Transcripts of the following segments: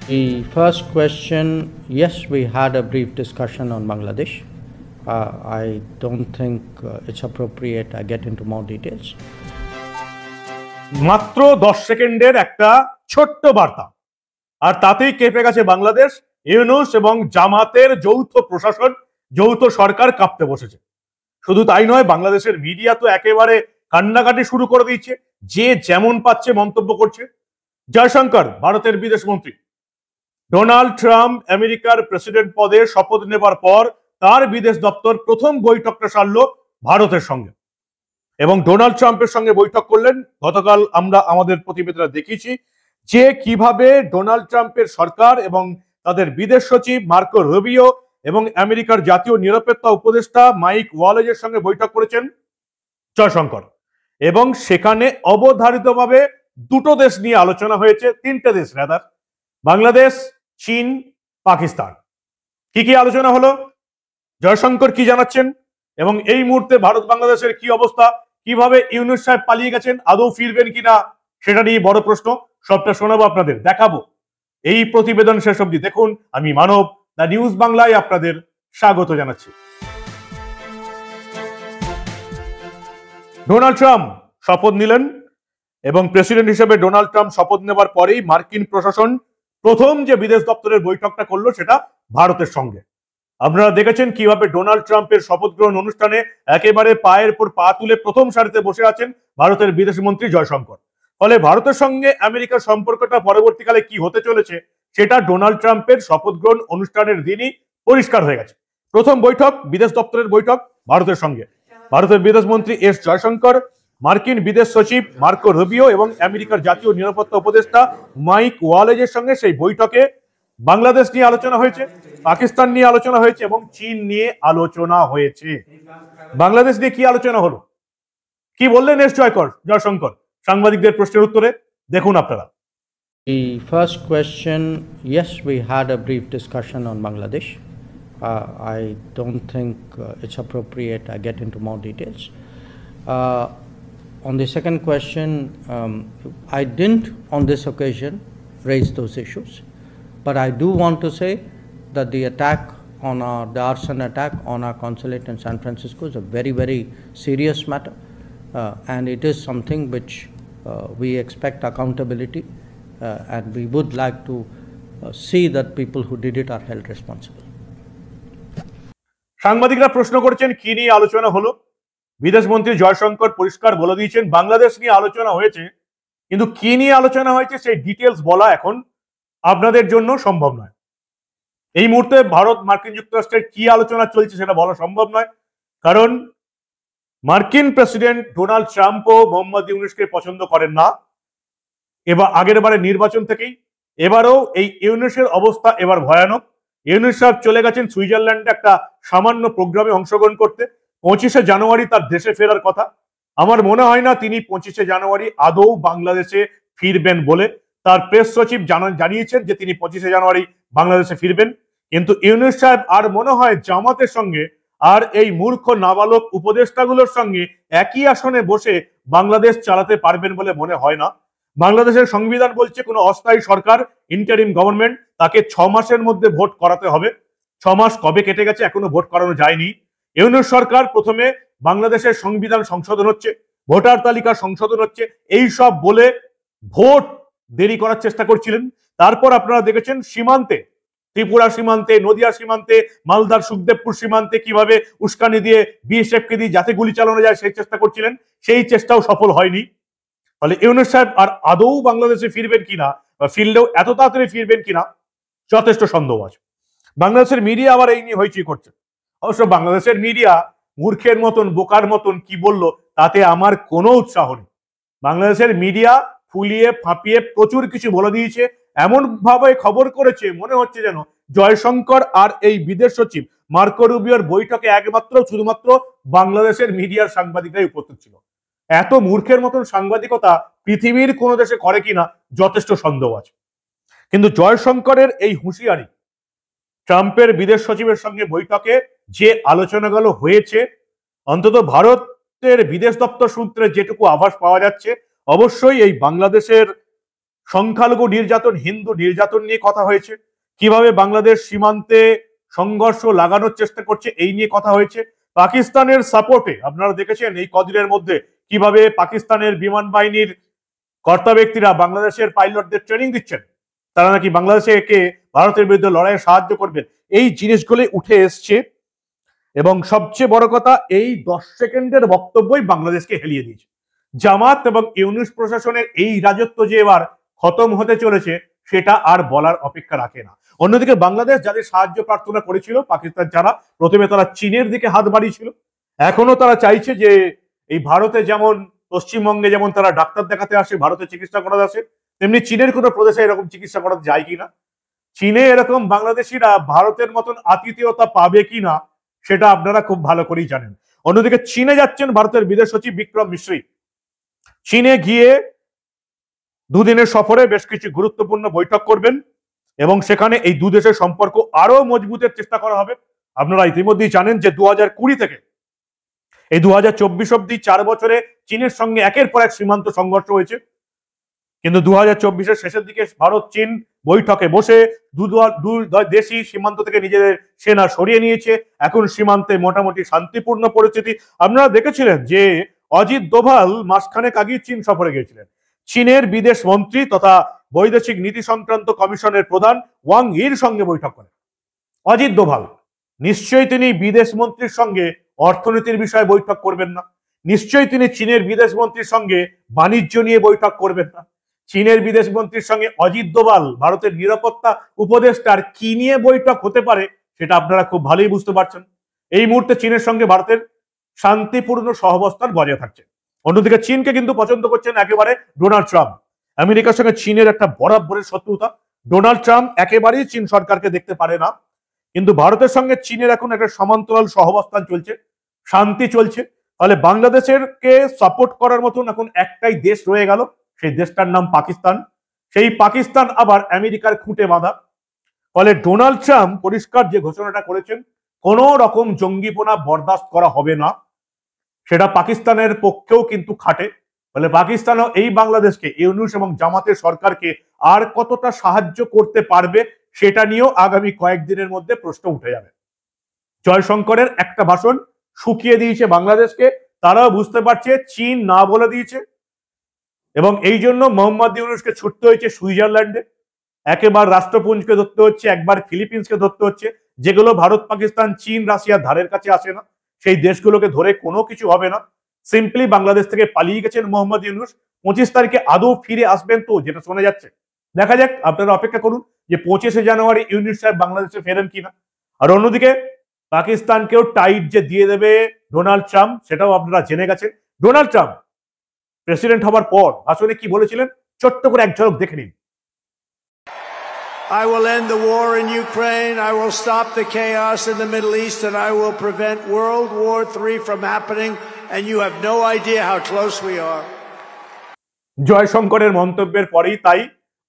The first question, yes, we had a brief discussion on Bangladesh. I don't think it's appropriate I get into more details. মাত্র 10 সেকেন্ডের একটা ছোট্ট বার্তা, আর তাতেই কেঁপে গেছে বাংলাদেশ। ইউনূস এবং জামাতের যৌথ প্রশাসন, যৌথ সরকার কাঁপতে বসেছে। শুধু তাই নয়, বাংলাদেশের মিডিয়া তো একেবারে কান্নাকাটি শুরু করে দিয়েছে, যে যেমন পাচ্ছে মন্তব্য করছে। জয়শঙ্কর ভারতের বিদেশ মন্ত্রী, ডোনাল্ড ট্রাম্প আমেরিকার প্রেসিডেন্ট পদে শপথ নেবার পর তার বিদেশ দপ্তর প্রথম বৈঠকটা সারল ভারতের সঙ্গে, এবং ডোনাল্ড ট্রাম্পের সঙ্গে বৈঠক করলেন। গতকাল আমরা আমাদের প্রতিবেদনে দেখিয়েছি যে কিভাবে ডোনাল্ড ট্রাম্পের সরকার এবং তাদের বিদেশ সচিব মার্কো রুবিও এবং আমেরিকার জাতীয় নিরাপত্তা উপদেষ্টা মাইক ওয়ালেজের সঙ্গে বৈঠক করেছেন জয়শঙ্কর, এবং সেখানে অবধারিতভাবে দুটো দেশ নিয়ে আলোচনা হয়েছে, তিনটে দেশ রাদার, বাংলাদেশ, চীন, পাকিস্তান। কি কি আলোচনা হলো, জয়শঙ্কর কি জানাচ্ছেন, এবং এই মুহূর্তে ভারত বাংলাদেশের কি অবস্থা, কিভাবে ইউনূস সাহেব পালিয়ে গেছেন, আদৌ ফিরবেন কিনা সেটা নিয়ে বড় প্রশ্ন। সবটা শোনাবো, আপনাদের দেখাবো এই প্রতিবেদন শেষ অবধি দেখুন। আমি মানব, দ্য নিউজ বাংলায় আপনাদের স্বাগত জানাচ্ছি। ডোনাল্ড ট্রাম্প শপথ নিলেন, এবং প্রেসিডেন্ট হিসেবে ডোনাল্ড ট্রাম্প শপথ নেবার পরেই মার্কিন প্রশাসন প্রথম যে বিদেশ দপ্তরের বৈঠকটা করলো সেটা ভারতের সঙ্গে। আপনারা দেখেছেন কিভাবে ডোনাল্ড ট্রাম্পের শপথ গ্রহণ অনুষ্ঠানে একেবারে পায়ের পর পা তুলে প্রথম সারিতে বসে আছেন ভারতের বিদেশ মন্ত্রী জয়শঙ্কর। ফলে ভারতের সঙ্গে আমেরিকার সম্পর্কটা পরবর্তীকালে কি হতে চলেছে সেটা ডোনাল্ড ট্রাম্পের শপথ গ্রহণ অনুষ্ঠানের দিনই পরিষ্কার হয়ে গেছে। প্রথম বৈঠক, বিদেশ দপ্তরের বৈঠক ভারতের সঙ্গে। ভারতের বিদেশ মন্ত্রী এস জয়শঙ্কর, মার্কিন বিদেশ সচিব মার্কো রুবিও এবং আমেরিকার জাতীয় নিরাপত্তা উপদেষ্টা মাইক ওয়ালেজের সঙ্গে সেই বৈঠকে বাংলাদেশ নিয়ে আলোচনা হয়েছে, পাকিস্তান নিয়ে আলোচনা হয়েছে এবং চীন নিয়ে আলোচনা হয়েছে। বাংলাদেশ নিয়ে কি আলোচনা হলো, কি বললেন এস জয়শঙ্কর সাংবাদিকদের প্রশ্নের উত্তরে, দেখুন আপনারা। The first question, yes, we had a brief discussion on Bangladesh. I don't think it's appropriate I get into more details. On the second question, I didn't on this occasion raise those issues, but I do want to say that the arson attack on our consulate in San Francisco is a very, very serious matter, and it is something which we expect accountability, and we would like to see that people who did it are held responsible. সাংবাদিকরা প্রশ্ন করছেন কি নিয়ে আলোচনা হলো। বিদেশ মন্ত্রী জয়শঙ্কর পরিষ্কার বলে দিয়েছেন বাংলাদেশ নিয়ে আলোচনা হয়েছে, কিন্তু কি নিয়ে আলোচনা হয়েছে সেই ডিটেলস বলা এখন আপনাদের জন্য সম্ভব নয়। এই মুহূর্তে ভারত মার্কিন যুক্তরাষ্ট্রের কি আলোচনা চলছে সেটা বলা সম্ভব নয়, কারণ মার্কিন প্রেসিডেন্ট ডোনাল্ড ট্রাম্পও মোহাম্মদ ইউনূসকে পছন্দ করেন না। এবার আগের বারে নির্বাচন থেকেই এবারও এই ইউনূসের অবস্থা এবার ভয়ানক। ইউনূস সাহেব চলে গেছেন সুইজারল্যান্ডে একটা সামান্য প্রোগ্রামে অংশগ্রহণ করতে। 25শে জানুয়ারি তার দেশে ফেরার কথা। আমার মনে হয় না তিনি 25শে জানুয়ারি আদৌ বাংলাদেশে ফিরবেন বলে। তার প্রেস সচিব জানিয়েছেন যে তিনি 25শে জানুয়ারি বাংলাদেশে ফিরবেন, কিন্তু ইউনূস সাহেব আর মনে হয় জামাতের সঙ্গে আর এই মূর্খ নাবালক উপদেষ্টাগুলোর সঙ্গে একই আসনে বসে বাংলাদেশ চালাতে পারবেন বলে মনে হয় না। বাংলাদেশের সংবিধান বলছে কোনো অস্থায়ী সরকার, ইন্টারিম গভর্নমেন্ট, তাকে 6 মাসের মধ্যে ভোট করাতে হবে। 6 মাস কবে কেটে গেছে, এখনো ভোট করানো যায়নি। ইউনূস সরকার প্রথমে বাংলাদেশের সংবিধান সংশোধন হচ্ছে, ভোটার তালিকা সংশোধন হচ্ছে, এই সব বলে ভোট দেরি করার চেষ্টা করছিলেন। তারপর আপনারা দেখেছেন সীমান্তে, ত্রিপুরা সীমান্তে, নদিয়া সীমান্তে, মালদার সুখদেবপুর সীমান্তে কিভাবে উস্কানি দিয়ে বিএসএফকে দিয়ে যাতে গুলি চালানো যায় সেই চেষ্টা করছিলেন, সেই চেষ্টাও সফল হয়নি। ফলে ইউনূস সাহেব আর আদৌ বাংলাদেশে ফিরবেন কিনা, বা ফিরলেও এত তাড়াতাড়ি ফিরবেন কিনা যথেষ্ট সন্দেহ আছে। বাংলাদেশের মিডিয়া আবার এই নিয়ে হইচই করছে। অবশ্য বাংলাদেশের মিডিয়া মূর্খের মতন, বোকার মতন কি বলল তাতে আমার কোনো উৎসাহ নেই। বাংলাদেশের মিডিয়া ফুলিয়ে ফাঁপিয়ে প্রচুর কিছু বলে দিয়েছে, এমন ভাবে খবর করেছে মনে হচ্ছে যেন জয়শঙ্কর আর এই বিদেশ সচিব মার্কো রুবিওর বৈঠকে শুধুমাত্র বাংলাদেশের মিডিয়ার সাংবাদিকরাই উপস্থিত ছিল। এত মূর্খের মতন সাংবাদিকতা পৃথিবীর কোনো দেশে করে কিনা যথেষ্ট সন্দেহ আছে। কিন্তু জয়শঙ্করের এই হুঁশিয়ারি, ট্রাম্পের বিদেশ সচিবের সঙ্গে বৈঠকে যে আলোচনাগুলো হয়েছে, অন্তত ভারতের বিদেশ দপ্তর সূত্রে যেটুকু আভাস পাওয়া যাচ্ছে, অবশ্যই এই বাংলাদেশের সংখ্যালঘু নির্যাতন, হিন্দু নির্যাতন নিয়ে কথা হয়েছে, কিভাবে বাংলাদেশ সীমান্তে সংঘর্ষ লাগানোর চেষ্টা করছে এই নিয়ে কথা হয়েছে। পাকিস্তানের সাপোর্টে আপনারা দেখেছেন এই কদিনের মধ্যে কিভাবে পাকিস্তানের বিমান বাহিনীর কর্তা ব্যক্তিরা বাংলাদেশের পাইলটদের ট্রেনিং দিচ্ছেন, তারা নাকি বাংলাদেশে একে ভারতের বিরুদ্ধে লড়াইয়ে সাহায্য করবেন। এই জিনিসগুলি উঠে এসছে এবং সবচেয়ে বড় কথা এই 10 সেকেন্ডের বক্তব্যই বাংলাদেশকে হেলিয়ে দিয়েছে। জামাত এবং ইউনূস প্রশাসনের এই রাজত্ব যে এবার খতম হতে চলেছে সেটা আর বলার অপেক্ষা রাখে না। অন্যদিকে বাংলাদেশ যাদের সাহায্য প্রার্থনা করেছিল পাকিস্তান ছাড়া, প্রথমে তারা চীনের দিকে হাত বাড়িয়েছিল, এখনো তারা চাইছে যে এই ভারতে যেমন পশ্চিমবঙ্গে যেমন তারা ডাক্তার দেখাতে আসে, ভারতে চিকিৎসা করাতে আসে, তেমনি চীনের কোনো প্রদেশে এরকম চিকিৎসা করাতে যায় কিনা, চীনে এরকম বাংলাদেশিরা ভারতের মতন আতিথেয়তা পাবে কিনা সেটা আপনারা খুব ভালো করেই জানেন। অন্যদিকে চীনে যাচ্ছেন ভারতের বিদেশ সচিব বিক্রম মিশ্রি। চীনে গিয়ে দুদিনের সফরে বেশ কিছু গুরুত্বপূর্ণ বৈঠক করবেন এবং সেখানে এই দু দেশের সম্পর্ক আরো মজবুতের চেষ্টা করা হবে। আপনারা ইতিমধ্যেই জানেন যে 2020 থেকে এই 2024 অব্দি 4 বছরে চীনের সঙ্গে একের পর এক সীমান্ত সংঘর্ষ হয়েছে, কিন্তু 2024-এর শেষের দিকে ভারত চীন বৈঠকে বসে দু দেশই সীমান্ত থেকে নিজেদের সেনা সরিয়ে নিয়েছে। এখন সীমান্তে মোটামুটি শান্তিপূর্ণ পরিস্থিতি। আপনারা দেখেছিলেন যে অজিত দোভাল মাসখানেক আগে চীন সফরে গিয়েছিলেন, চীনের বিদেশ মন্ত্রী তথা বৈদেশিক নীতি সংক্রান্ত কমিশনের প্রধান ওয়াং ইর সঙ্গে বৈঠক করেন অজিত দোভাল। নিশ্চয়ই তিনি বিদেশ মন্ত্রীর সঙ্গে অর্থনীতির বিষয়ে বৈঠক করবেন না, নিশ্চয়ই তিনি চীনের বিদেশ মন্ত্রীর সঙ্গে বাণিজ্য নিয়ে বৈঠক করবেন না। চীনের বিদেশ মন্ত্রীর সঙ্গে অজিত দোভাল ভারতের নিরাপত্তা উপদেষ্টার কি নিয়ে বৈঠক হতে পারে সেটা আপনারা খুব ভালোই বুঝতে পারছেন। এই মুহূর্তে চীনের সঙ্গে ভারতের শান্তিপূর্ণ সহাবস্থান বজায় থাকছে। অন্যদিকে চীনকে কিন্তু পছন্দ করছেন একেবারে ডোনাল্ড ট্রাম্প। আমেরিকার সঙ্গে চীনের একটা বরাবরের শত্রুতা, ডোনাল্ড ট্রাম্প একেবারেই চীন সরকারকে দেখতে পারে না, কিন্তু ভারতের সঙ্গে চীনের এখন একটা সমান্তরাল সহাবস্থান চলছে, শান্তি চলছে। ফলে বাংলাদেশের কে সাপোর্ট করার মতন এখন একটাই দেশ রয়ে গেল, সেই দেশটার নাম পাকিস্তান। সেই পাকিস্তান আবার আমেরিকার খুঁটে বাঁধা। ফলে ডোনাল্ড ট্রাম্প পরিষ্কার যে ঘোষণাটা করেছেন কোন রকম জঙ্গিপনা বরদাস্ত করা হবে না, সেটা পাকিস্তানের পক্ষেও কিন্তু খাটে। ফলে পাকিস্তানও এই বাংলাদেশকে, ইউনূস এবং জামাতের সরকারকে আর কতটা সাহায্য করতে পারবে সেটা নিয়েও আগামী কয়েকদিনের মধ্যে প্রশ্ন উঠে যাবে। জয়শঙ্করের একটা ভাষণ শুকিয়ে দিয়েছে বাংলাদেশকে, তারাও বুঝতে পারছে চীন না বলে দিয়েছে এবং এই জন্য মোহাম্মদ ইউনূসকে ছুটতে হয়েছে সুইজারল্যান্ডে, একবার রাষ্ট্রপুঞ্জকে ধরতে হচ্ছে, একবার ফিলিপিন্সকে ধরতে হচ্ছে, যেগুলো ভারত পাকিস্তান চীন রাশিয়ার ধারের কাছে আসে না। সেই দেশগুলোকে ধরে কোনো কিছু হবে না। সিম্পলি বাংলাদেশ থেকে পালিয়ে গেছেন মোহাম্মদ ইউনূস। 25 তারিখে আদৌ ফিরে আসবেন তো, যেটা শোনা যাচ্ছে। দেখা যাক, আপনারা অপেক্ষা করুন যে 25শে জানুয়ারি ইউনূস সাহেব বাংলাদেশে ফেরেন কিনা। আর অন্যদিকে পাকিস্তানকেও টাইট যে দিয়ে দেবে ডোনাল্ড ট্রাম্প সেটাও আপনারা জেনে গেছেন। ডোনাল্ড ট্রাম্প প্রেসিডেন্ট হবার পর ভাষণে কি বলেছিলেন ছোট্ট করে এক ঝলক দেখে নিন। I will end the war in Ukraine. I will stop the chaos in the Middle East, and I will prevent World War III from happening. And you have no idea how close we are. জয়শঙ্করের মন্তব্যের পরেই তাই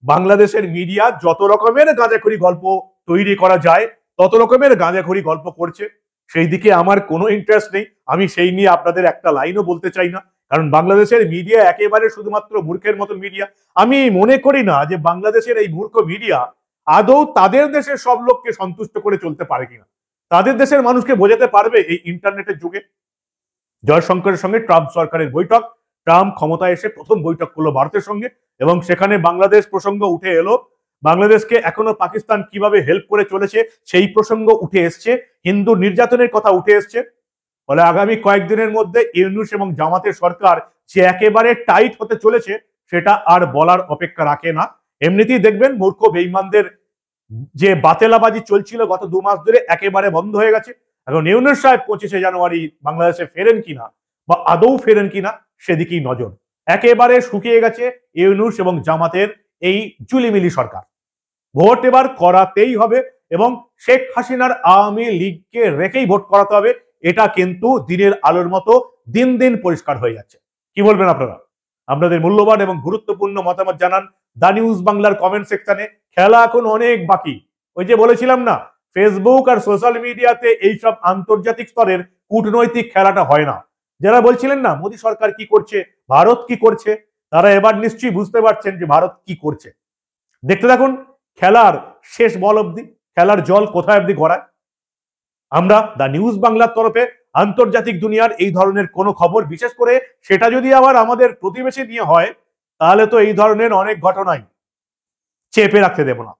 বাংলাদেশের media যত রকমের গাঁজাখড়ি গল্প তৈরি করা যায় তত রকমের গাঁজাখড়ি গল্প করছে। সেই দিকে আমার কোনো ইন্টারেস্ট নেই, আমি সেই নিয়ে আপনাদের একটা লাইনও বলতে চাই না, কারণ বাংলাদেশের মিডিয়া একেবারে শুধুমাত্র মূর্খের মতো মিডিয়া। আমি মনে করি না যে বাংলাদেশের এই মূর্খ মিডিয়া আদৌ তাদের দেশের সব লোককে সন্তুষ্ট করে চলতে পারে কিনা, তাদের দেশের মানুষকে বোঝাতে পারবে এই ইন্টারনেটের যুগে। জয়শঙ্করের সঙ্গে ট্রাম্প সরকারের বৈঠক, ট্রাম্প ক্ষমতায় এসে প্রথম বৈঠক করলো ভারতের সঙ্গে এবং সেখানে বাংলাদেশ প্রসঙ্গ উঠে এলো। বাংলাদেশকে এখনো পাকিস্তান কিভাবে হেল্প করে চলেছে সেই প্রসঙ্গ উঠে এসছে, হিন্দু নির্যাতনের কথা উঠে এসছে। ফলে আগামী কয়েকদিনের মধ্যে ইউনূস এবং জামাতের সরকার যে একেবারে টাইট হতে চলেছে সেটা আর বলার অপেক্ষা রাখে না। এমনিতেই দেখবেন মূর্খ বেঈমানদের যে বাতেলাবাজি চলছিল গত 2 মাস ধরে একেবারে বন্ধ হয়ে গেছে। এখন ইউনূস সাহেব 25শে জানুয়ারি বাংলাদেশে ফেরেন কিনা বা আদৌ ফেরেন কিনা সেদিকেই নজর। একেবারে শুকিয়ে গেছে ইউনূস এবং জামাতের এই জুলিমিলি সরকার। ভোট এবার করাতেই হবে এবং শেখ হাসিনার আওয়ামী লীগকে রেখেই ভোট করাতে হবে, এটা কিন্তু দিনের আলোর মতো দিন দিন পরিষ্কার হয়ে যাচ্ছে। কি বলবেন আপনারা? আপনাদের মূল্যবান এবং গুরুত্বপূর্ণ মতামত জানান দা নিউজ বাংলার কমেন্ট সেকশনে। খেলা এখন অনেক বাকি। ওই যে বলেছিলাম না, ফেসবুক আর সোশ্যাল মিডিয়াতে এইসব আন্তর্জাতিক স্তরের কূটনৈতিক খেলাটা হয় না। যারা বলছিলেন না মোদী সরকার কি করছে, ভারত কি করছে, তারা এবার নিশ্চয়ই বুঝতে পারছেন যে ভারত কি করছে। দেখতে থাকুন খেলার শেষ বল অবধি, খেলার জল কোথায় অবধি গড়ায়। আমরা দ্য নিউজ বাংলার তরফে আন্তর্জাতিক দুনিয়ার এই ধরনের কোনো খবর, বিশেষ করে সেটা যদি আবার আমাদের প্রতিবেশী নিয়ে হয়, তাহলে তো এই ধরনের অনেক ঘটনাই চেপে রাখতে দেব না।